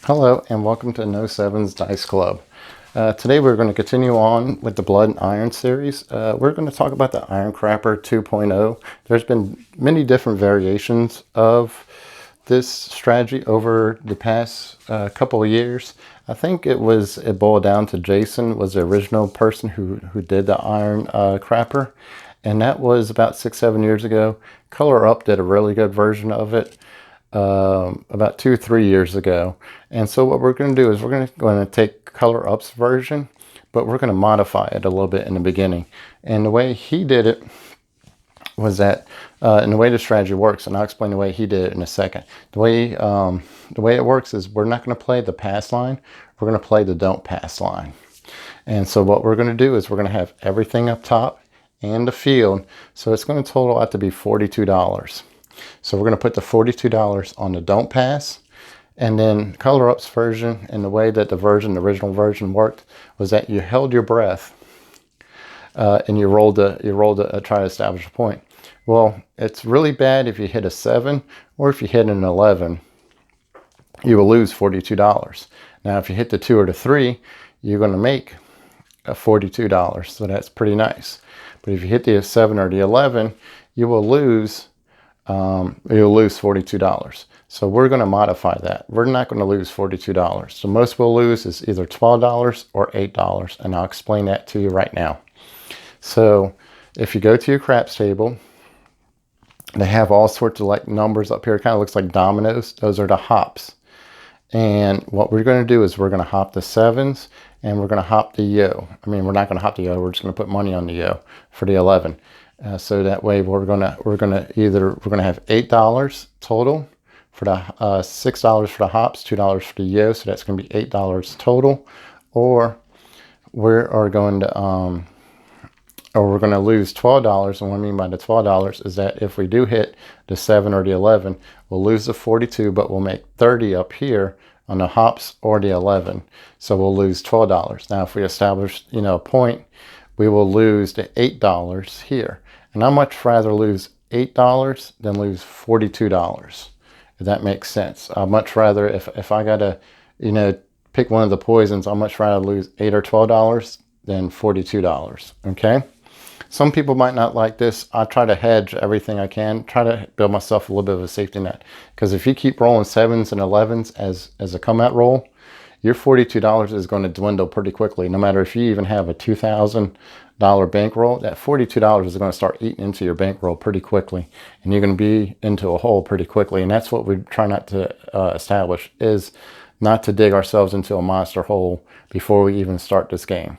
Hello and welcome to No Sevens Dice Club. Today we're going to continue on with the Blood and Iron series. We're going to talk about the Iron Crapper 2.0. There's been many different variations of this strategy over the past couple of years. I think it boiled down to Jason was the original person who did the Iron Crapper, and that was about 6-7 years ago. Color Up did a really good version of it about 2-3 years ago. And so what we're going to do is we're going to take Color Up's version, but we're going to modify it a little bit in the beginning. And the way he did it was that, and the way the strategy works, and I'll explain the way he did it in a second. The way it works is we're not going to play the pass line, we're going to play the don't pass line. And so what we're going to do is we're going to have everything up top and the field. So it's going to total out to be $42. So we're going to put the $42 on the don't pass. And then Color Up's version, and the way that the original version worked, was that you held your breath and you rolled to try to establish a point. Well, it's really bad if you hit a 7, or if you hit an 11, you will lose $42. Now, if you hit the 2 or the 3, you're going to make $42. So that's pretty nice. But if you hit the 7 or the 11, you will lose $42. So we're going to modify that. We're not going to lose $42. So most we'll lose is either $12 or $8, and I'll explain that to you right now. So if you go to your craps table, they have all sorts of like numbers up here. It kind of looks like dominoes. Those are the hops. And what we're going to do is we're going to hop the 7s, and we're going to hop the yo. I mean, we're not going to hop the yo. We're just going to put money on the yo for the 11. So that way we're gonna have $8 total for the $6 for the hops, $2 for the yo. So that's going to be $8 total, or we're going to lose $12. And what I mean by the $12 is that if we do hit the 7 or the 11, we'll lose the 42, but we'll make 30 up here on the hops or the 11. So we'll lose $12. Now, if we establish, a point, we will lose the $8 here. And I'd much rather lose $8 than lose $42, if that makes sense. I'd much rather, if I got to, pick one of the poisons, I'd much rather lose $8 or $12 than $42, okay? Some people might not like this. I try to hedge everything I can, try to build myself a little bit of a safety net. Because if you keep rolling 7s and 11s as a come out roll, your $42 is going to dwindle pretty quickly. No matter if you even have a $2,000 bankroll, that $42 is going to start eating into your bankroll pretty quickly, and you're going to be into a hole pretty quickly. And that's what we try not to establish, is not to dig ourselves into a monster hole before we even start this game.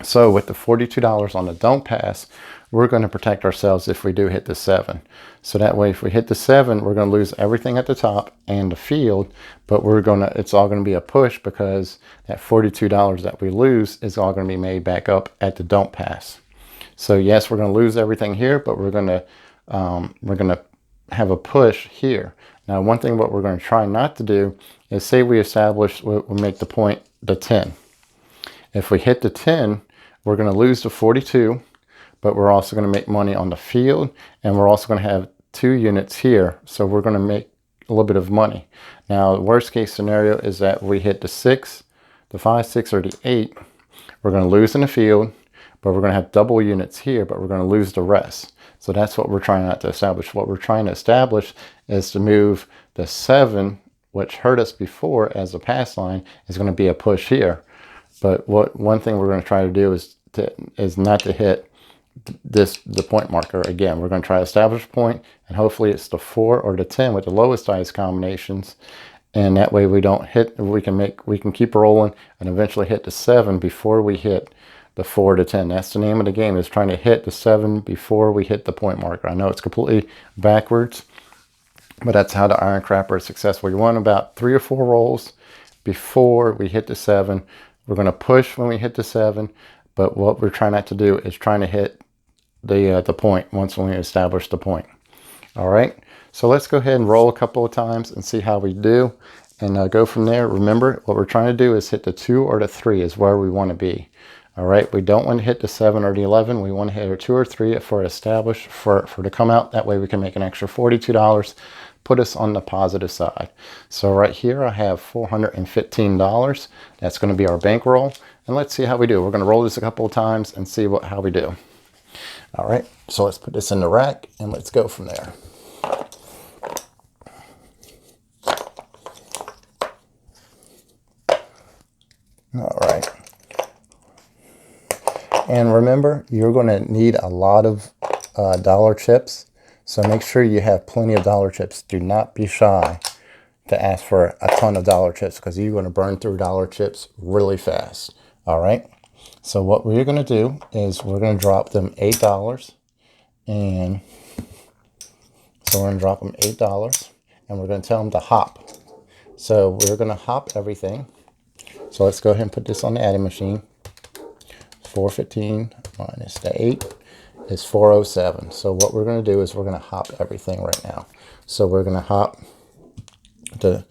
So with the $42 on the don't pass, we're going to protect ourselves if we do hit the 7. So that way, if we hit the 7, we're going to lose everything at the top and the field, but it's all going to be a push, because that $42 that we lose is all going to be made back up at the don't pass. So yes, we're going to lose everything here, but we're going to have a push here. Now, one thing what we're going to try not to do is, say we make the point the 10. If we hit the 10, we're going to lose the 42, but we're also going to make money on the field, and we're also going to have 2 units here. So we're going to make a little bit of money. Now, the worst case scenario is that we hit the 6, the 5, 6, or the 8. We're going to lose in the field, but we're going to have double units here, but we're going to lose the rest. So that's what we're trying not to establish. What we're trying to establish is to move the 7, which hurt us before as a pass line, is going to be a push here. But one thing we're going to try to do is not to hit the point marker again. We're going to try to establish a point, and hopefully it's the 4 or the 10 with the lowest dice combinations, and that way we can keep rolling and eventually hit the 7 before we hit the 4 to 10. That's the name of the game, is trying to hit the 7 before we hit the point marker. I know it's completely backwards, but that's how the Iron Crapper is successful. You want about 3 or 4 rolls before we hit the 7. We're going to push when we hit the 7, but what we're trying not to do is trying to hit the point once we establish the point. All right, so let's go ahead and roll a couple of times and see how we do, and go from there. Remember, what we're trying to do is hit the 2 or the 3 is where we want to be. All right, we don't want to hit the 7 or the 11. We want to hit a 2 or 3 for establish for to come out. That way we can make an extra $42 put us on the positive side. So right here I have $415. That's going to be our bankroll. And let's see how we do. We're going to roll this a couple of times and see how we do. All right, so let's put this in the rack and let's go from there. All right. And remember, you're going to need a lot of dollar chips. So make sure you have plenty of dollar chips. Do not be shy to ask for a ton of dollar chips because you're going to burn through dollar chips really fast. All right. So what we're going to do is we're going to drop them $8. And so we're going to drop them $8. And we're going to tell them to hop. So we're going to hop everything. So let's go ahead and put this on the adding machine. 415 minus the 8 is 407. So what we're going to do is we're going to hop everything right now. So we're going to hop the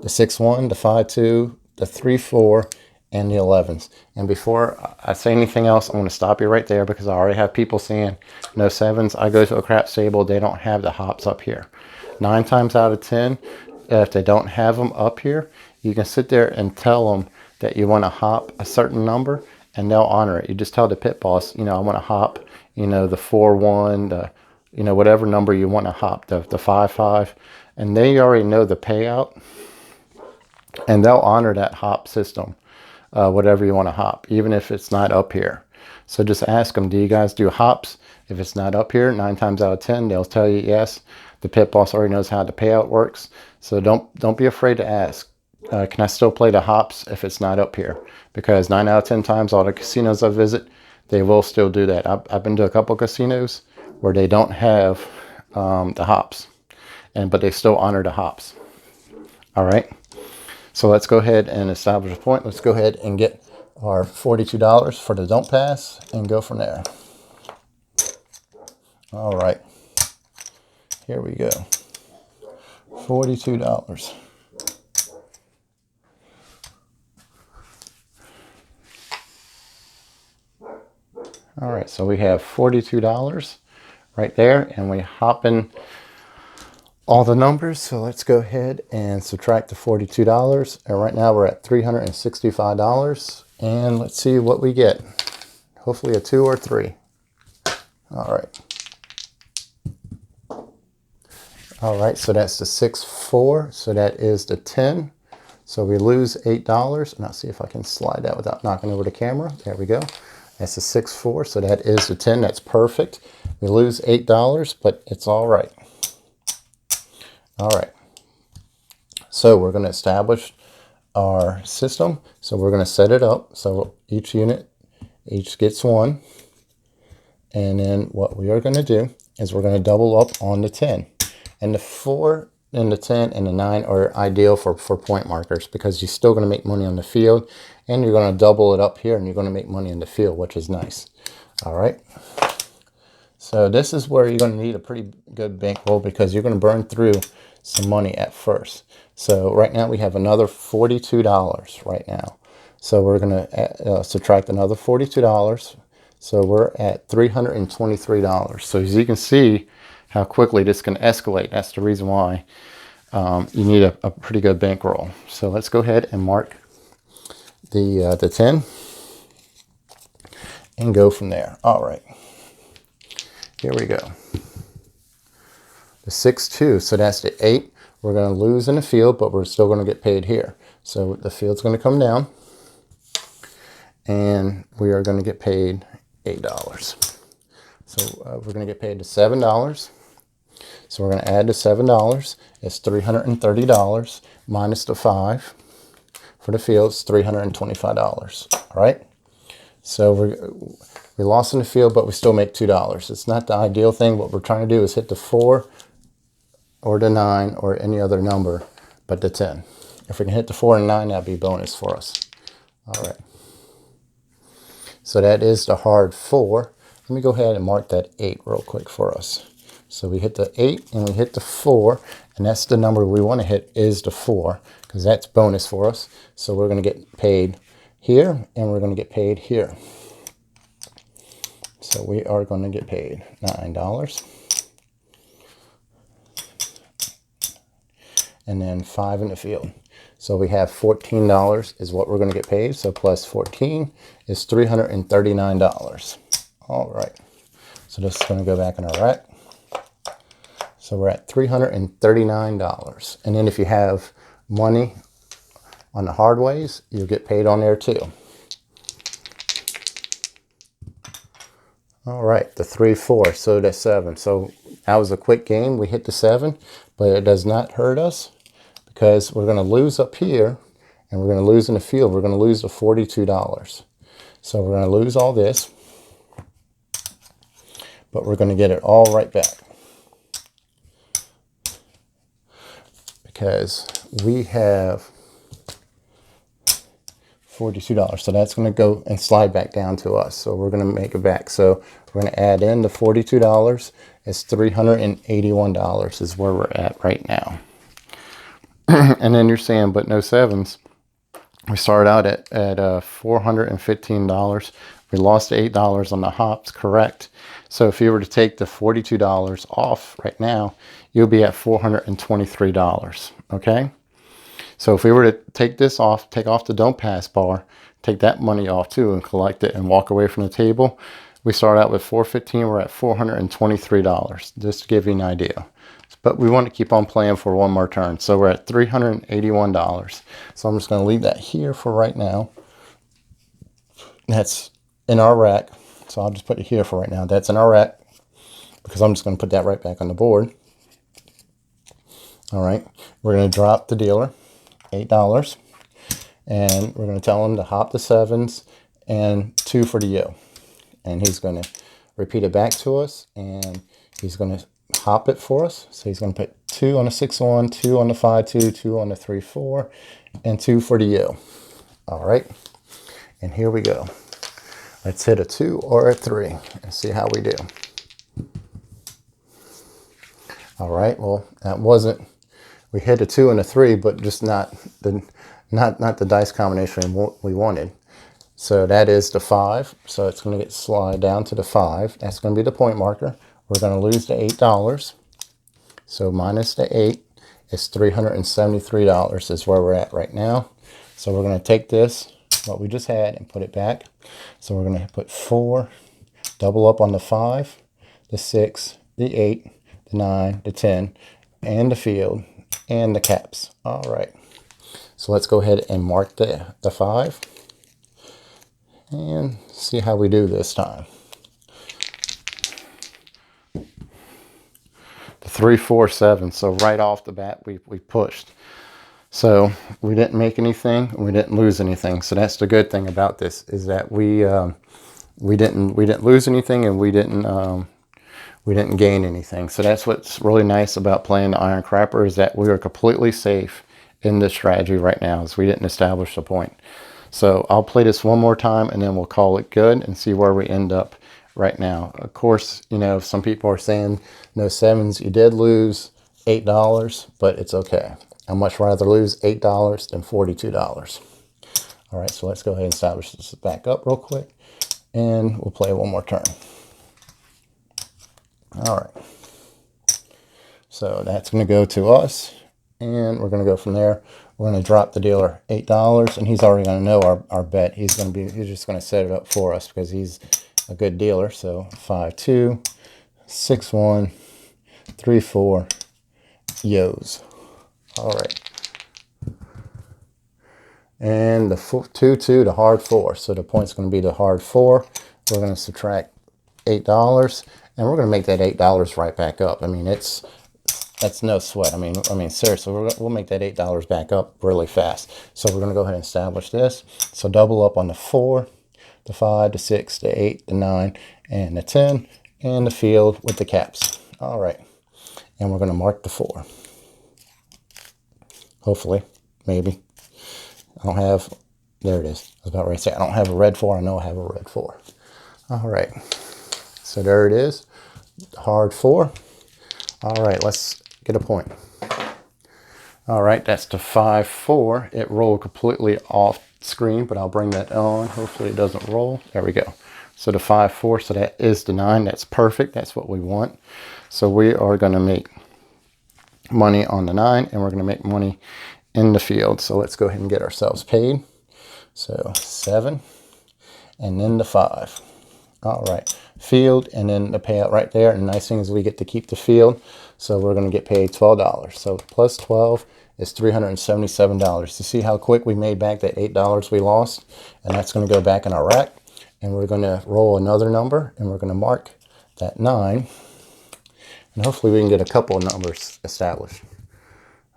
6-1, the 5-2, the 3-4, and the 11s. And before I say anything else, I'm going to stop you right there because I already have people saying no 7s. I go to a crap stable, they don't have the hops up here. 9 times out of 10, if they don't have them up here, you can sit there and tell them that you want to hop a certain number and they'll honor it. You just tell the pit boss, you know, I want to hop, you know, the 4-1, the, you know, whatever number you want to hop, the 5-5, and they already know the payout and they'll honor that hop system, whatever you want to hop, even if it's not up here. So just ask them, do you guys do hops? If it's not up here, 9 times out of 10, they'll tell you yes. The pit boss already knows how the payout works. So don't be afraid to ask. Can I still play the hops if it's not up here? Because 9 out of 10 times, all the casinos I visit, they will still do that. I've been to a couple casinos where they don't have the hops, but they still honor the hops. All right. So let's go ahead and establish a point. Let's go ahead and get our $42 for the don't pass and go from there. All right. Here we go. $42. All right, so we have $42 right there, and we hop in all the numbers. So let's go ahead and subtract the $42. And right now we're at $365. And let's see what we get. Hopefully a 2 or 3. All right. All right, so that's the 6-4. So that is the 10. So we lose $8. And I'll see if I can slide that without knocking over the camera. There we go. That's a 6-4, so that is the 10. That's perfect. We lose $8, but it's all right. All right. So we're going to establish our system. So we're going to set it up. So each unit, each gets 1. And then what we are going to do is we're going to double up on the 10. And the 4 and the 10 and the 9 are ideal for point markers because you're still going to make money on the field and you're going to double it up here and you're going to make money in the field, which is nice. All right. So this is where you're going to need a pretty good bankroll because you're going to burn through some money at first. So right now we have another $42 right now. So we're going to subtract another $42. So we're at $323. So as you can see how quickly this can escalate. That's the reason why you need a pretty good bankroll. So let's go ahead and mark the 10 and go from there. All right. Here we go. The 6-2, so that's the 8. We're going to lose in the field, but we're still going to get paid here. So the field's going to come down, and we are going to get paid $8. So we're going to get paid to $7. So we're going to add the $7. It's $330 minus the 5 for the field. It's $325. All right. So we lost in the field, but we still make $2. It's not the ideal thing. What we're trying to do is hit the 4 or the 9 or any other number, but the 10. If we can hit the 4 and 9, that'd be bonus for us. All right. So that is the hard 4. Let me go ahead and mark that 8 real quick for us. So we hit the 8 and we hit the 4, and that's the number we want to hit is the 4 because that's bonus for us. So we're going to get paid here and we're going to get paid here. So we are going to get paid $9. and then 5 in the field. So we have $14 is what we're going to get paid. So plus 14 is $339. All right. So this is going to go back in our rack. So we're at $339. And then if you have money on the hard ways, you'll get paid on there too. All right, the 3, 4, so that's 7. So that was a quick game. We hit the 7, but it does not hurt us because we're going to lose up here and we're going to lose in the field. We're going to lose the $42. So we're going to lose all this, but we're going to get it all right back because we have $42. So that's going to go and slide back down to us. So we're going to make it back. So we're going to add in the $42. It's $381 is where we're at right now. And then you're saying, but no 7s. We started out at $415. We lost $8 on the hops, correct? So if you were to take the $42 off right now, you'll be at $423, okay? So if we were to take this off, take off the don't pass bar, take that money off too and collect it and walk away from the table, we start out with $415, we're at $423, just to give you an idea. But we want to keep on playing for one more turn. So we're at $381. So I'm just going to leave that here for right now. That's in our rack. So I'll just put it here for right now. That's in our rack because I'm just going to put that right back on the board. All right, we're going to drop the dealer $8, and we're going to tell him to hop the 7s and 2 for the yo. And he's going to repeat it back to us, and he's going to hop it for us. So he's going to put 2 on the 6-1, 2 on the 5-2, 2 on the 3-4, and 2 for the yo. All right, and here we go. Let's hit a 2 or a 3 and see how we do. All right, well, that wasn't, we hit a 2 and a 3, but just not the dice combination we wanted. So that is the 5. So it's going to get slide down to the 5. That's going to be the point marker. We're going to lose the $8. So minus the 8 is $373 is where we're at right now. So we're going to take this, what we just had, and put it back. So we're going to put 4, double up on the 5, the 6, the 8, the 9, the 10, and the field, and the caps. All right. So let's go ahead and mark the 5 and see how we do this time. The 3, 4, 7. So right off the bat, we pushed. So we didn't make anything, we didn't lose anything. So that's the good thing about this, is that we didn't lose anything, and we didn't gain anything. So that's what's really nice about playing the Iron Crapper, is that we are completely safe in this strategy right now, as we didn't establish a point. So I'll play this one more time and then we'll call it good and see where we end up right now. Of course, you know, some people are saying no 7s. You did lose $8, but it's okay. I'd much rather lose $8 than $42. All right, so let's go ahead and establish this back up real quick, and we'll play one more turn. All right, so that's going to go to us, and we're going to go from there. We're going to drop the dealer $8, and he's already going to know our bet. He's just going to set it up for us because he's a good dealer. So 5-2, 6-1, 3-4, yos. All right. And the 2-2, the hard 4. So the point's going to be the hard 4. We're going to subtract $8, and we're going to make that $8 right back up. I mean, that's no sweat. I mean, seriously, we'll make that $8 back up really fast. So we're going to go ahead and establish this. So double up on the 4, the 5, the 6, the 8, the 9, and the 10, and the field with the caps. All right. And we're going to mark the 4. Hopefully, maybe. I don't have, there it is. I was about ready to say, I don't have a red 4. I know I have a red 4. All right. So there it is. Hard 4. All right, let's get a point. All right, that's the 5-4. It rolled completely off screen, but I'll bring that on. Hopefully it doesn't roll. There we go. So the 5-4, so that is the 9. That's perfect. That's what we want. So we are going to make money on the 9, and we're going to make money in the field. So let's go ahead and get ourselves paid. So 7 and then the 5. All right, field and then the payout right there. And the nice thing is we get to keep the field. So we're going to get paid $12. So plus 12 is $377. To see how quick we made back that $8 we lost. And that's going to go back in our rack. And we're going to roll another number and we're going to mark that 9. And hopefully we can get a couple of numbers established.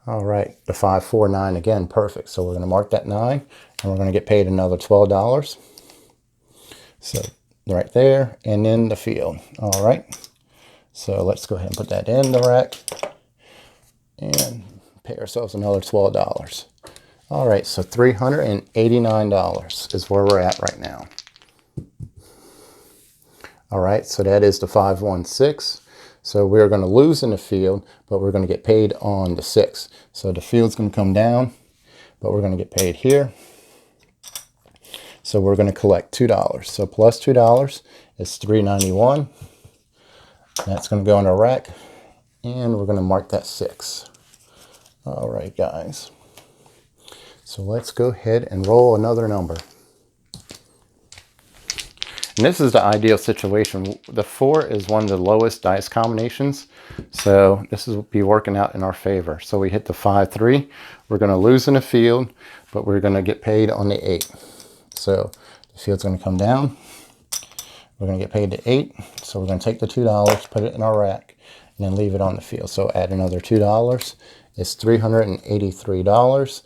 All right, the 549 again, perfect. So we're going to mark that 9 and we're going to get paid another $12. So right there and in the field. All right, so let's go ahead and put that in the rack and pay ourselves another $12. All right, so $389 is where we're at right now. All right, so that is the 516. So we're going to lose in the field, but we're going to get paid on the 6. So the field's going to come down, but we're going to get paid here. So we're going to collect $2. So plus $2 is $391. That's going to go in our rack, and we're going to mark that 6. All right, guys. So let's go ahead and roll another number. And this is the ideal situation. The 4 is one of the lowest dice combinations. So this will be working out in our favor. So we hit the 5-3. We're going to lose in the field, but we're going to get paid on the 8. So the field's going to come down. We're going to get paid the 8. So we're going to take the $2, put it in our rack, and then leave it on the field. So add another $2. It's $383.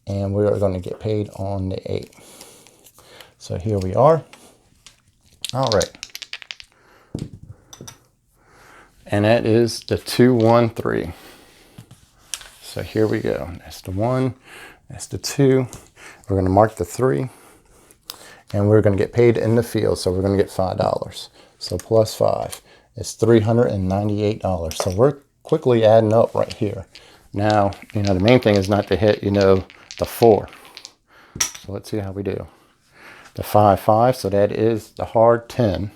And we are going to get paid on the 8. So here we are. All right. And that is the 213. So here we go. That's the 1. That's the 2. We're going to mark the 3. And we're going to get paid in the field. So we're going to get $5. So plus 5 is $398. So we're quickly adding up right here. Now, the main thing is not to hit, the 4. So let's see how we do. The 5-5, so that is the hard 10.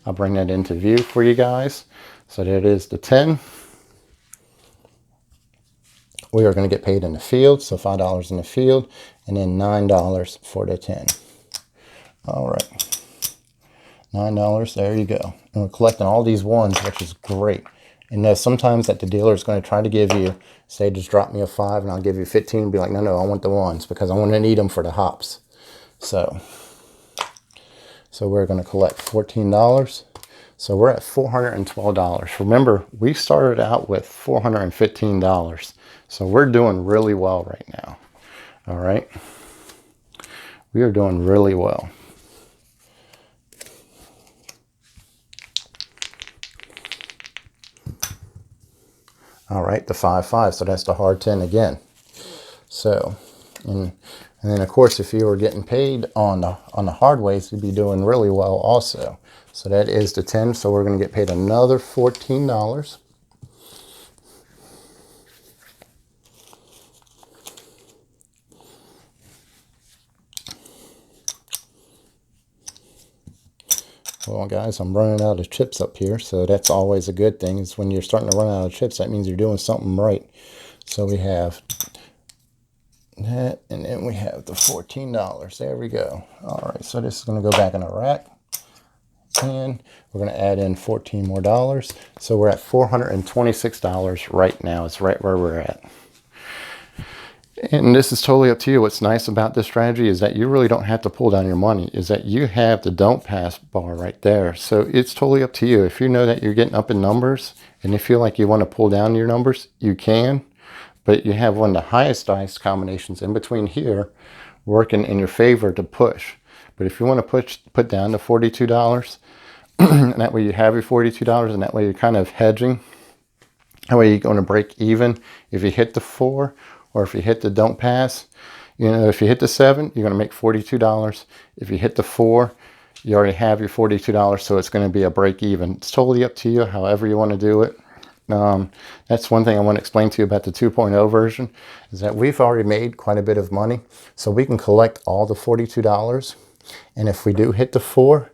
I'll bring that into view for you guys. So that is the 10. We are going to get paid in the field, so $5 in the field, and then $9 for the 10. All right, $9, there you go. And we're collecting all these ones, which is great. And sometimes that the dealer is going to try to give you, say, just drop me a 5 and I'll give you 15, be like, no, I want the ones because I want to need them for the hops. So we're going to collect $14. So we're at $412. Remember, we started out with $415. So we're doing really well right now. All right. We are doing really well. All right, the 5-5. So that's the hard 10 again. So, and then of course, if you were getting paid on the hard ways, you'd be doing really well also. So that is the 10. So we're going to get paid another $14. Well, guys, I'm running out of chips up here, so that's always a good thing. Is when you're starting to run out of chips, that means you're doing something right. So we have that, and then we have the $14. There we go. All right, so this is going to go back in our rack, and we're going to add in $14 more. So we're at $426 right now. It's right where we're at. And this is totally up to you. What's nice about this strategy is that you really don't have to pull down your money, is that you have the don't pass bar right there. So it's totally up to you. If you know that you're getting up in numbers and you feel like you want to pull down your numbers, you can. But you have one of the highest dice combinations in between here working in your favor to push. But if you want to put down the $42, and that way you have your $42, and that way you're kind of hedging. That way you're going to break even if you hit the 4. Or if you hit the don't pass, if you hit the 7, you're going to make $42. If you hit the 4, you already have your $42, so it's going to be a break even. It's totally up to you, however you want to do it. That's one thing I want to explain to you about the 2.0 version, is that we've already made quite a bit of money. So we can collect all the $42. And if we do hit the 4,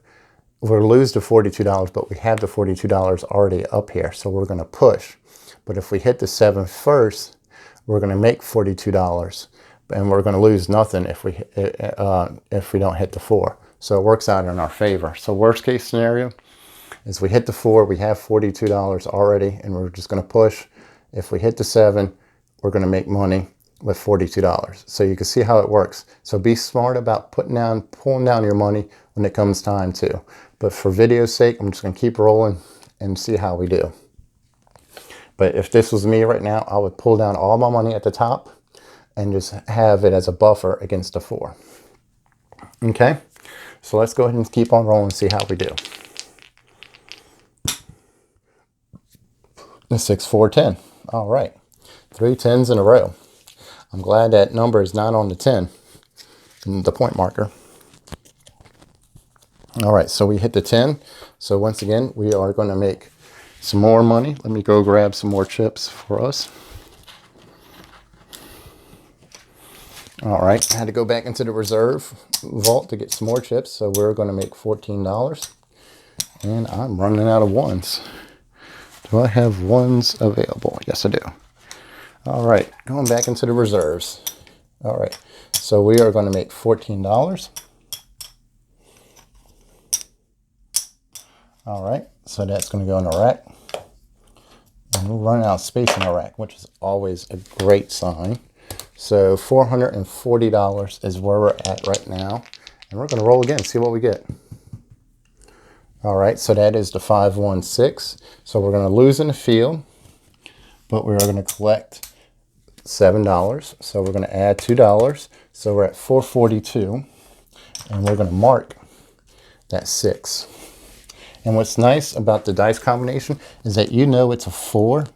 we'll lose the $42, but we have the $42 already up here. So we're going to push. But if we hit the 7 first, we're going to make $42, and we're going to lose nothing if we don't hit the 4. So it works out in our favor. So worst case scenario is we hit the 4, we have $42 already, and we're just going to push. If we hit the 7, we're going to make money with $42. So you can see how it works. So be smart about pulling down your money when it comes time to. But for video's sake, I'm just going to keep rolling and see how we do. But if this was me right now, I would pull down all my money at the top and just have it as a buffer against the 4. Okay, so let's go ahead and keep on rolling and see how we do. The 6, 4, 10. All right, 3 10s in a row. I'm glad that number is not on the 10, the point marker. All right, so we hit the 10. So once again, we are going to make some more money. Let me go grab some more chips for us. All right, I had to go back into the reserve vault to get some more chips. So we're going to make $14. And I'm running out of ones. Do I have ones available? Yes, I do. All right, going back into the reserves. All right, so we are going to make $14. All right, so that's going to go in a rack. And we'll run out of space in a rack, which is always a great sign. So $440 is where we're at right now. And we're going to roll again, see what we get. All right, so that is the 516. So we're going to lose in the field, but we're going to collect $7. So we're going to add $2. So we're at $442, and we're going to mark that 6. And what's nice about the dice combination is that you know it's a 4.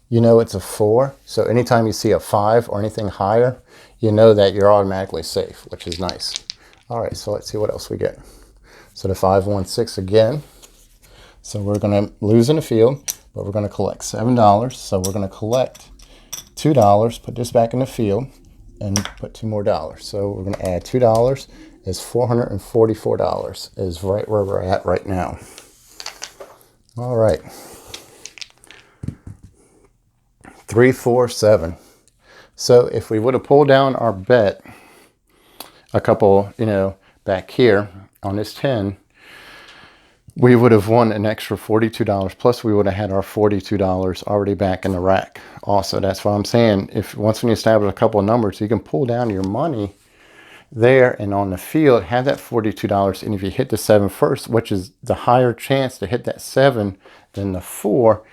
You know it's a 4. So anytime you see a 5 or anything higher, you know that you're automatically safe, which is nice. All right, so let's see what else we get. So the 516 again. So we're going to lose in the field, but we're going to collect $7. So we're going to collect $2, put this back in the field, and put $2 more. So we're going to add $2 is $444 is right where we're at right now. All right. 3, 4, 7. So if we would have pulled down our bet a couple, back here on this 10, we would have won an extra $42, plus we would have had our $42 already back in the rack. Also, that's what I'm saying. If once when you establish a couple of numbers, you can pull down your money there and on the field, have that $42. And if you hit the 7 first, which is the higher chance to hit that 7 than the 4,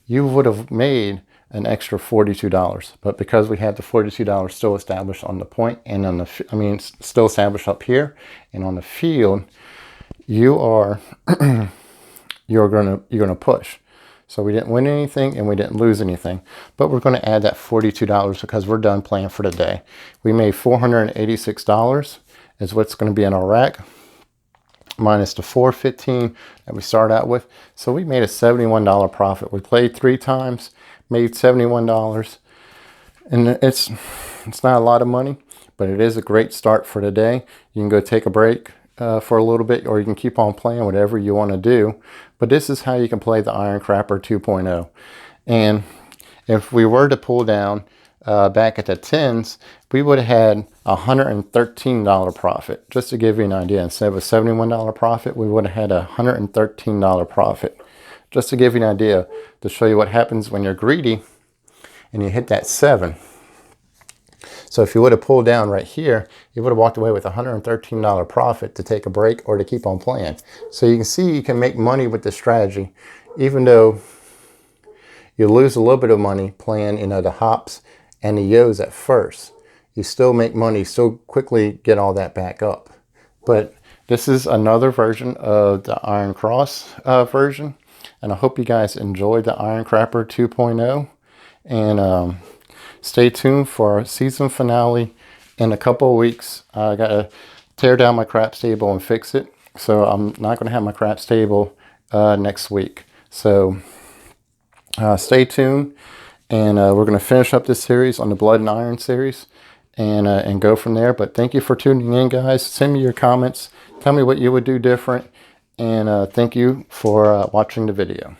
you would have made an extra $42. But because we had the $42 still established on the point and on the, still established up here and on the field, you're gonna push. So we didn't win anything and we didn't lose anything, but we're going to add that $42 because we're done playing for the day. We made $486 is what's going to be in our rack, minus the $415 that we started out with. So we made a $71 profit. We played 3 times, made $71, and it's not a lot of money, but it is a great start for the day. You can go take a break for a little bit, or you can keep on playing whatever you want to do. But this is how you can play the Iron Crapper 2.0. And if we were to pull down back at the 10s, we would have had a $113 profit. Just to give you an idea, instead of a $71 profit, we would have had a $113 profit. Just to give you an idea, to show you what happens when you're greedy and you hit that 7. So if you would have pulled down right here, you would have walked away with a $113 profit to take a break or to keep on playing. So you can see you can make money with this strategy, even though you lose a little bit of money playing, the hops and the yos at first. You still make money, still quickly get all that back up. But this is another version of the Iron Cross version. And I hope you guys enjoyed the Iron Crapper 2.0. And stay tuned for our season finale in a couple of weeks. I got to tear down my craps table and fix it. So I'm not going to have my craps table next week. So stay tuned. And we're going to finish up this series on the Blood and Iron series and go from there. But thank you for tuning in, guys. Send me your comments. Tell me what you would do different. And thank you for watching the video.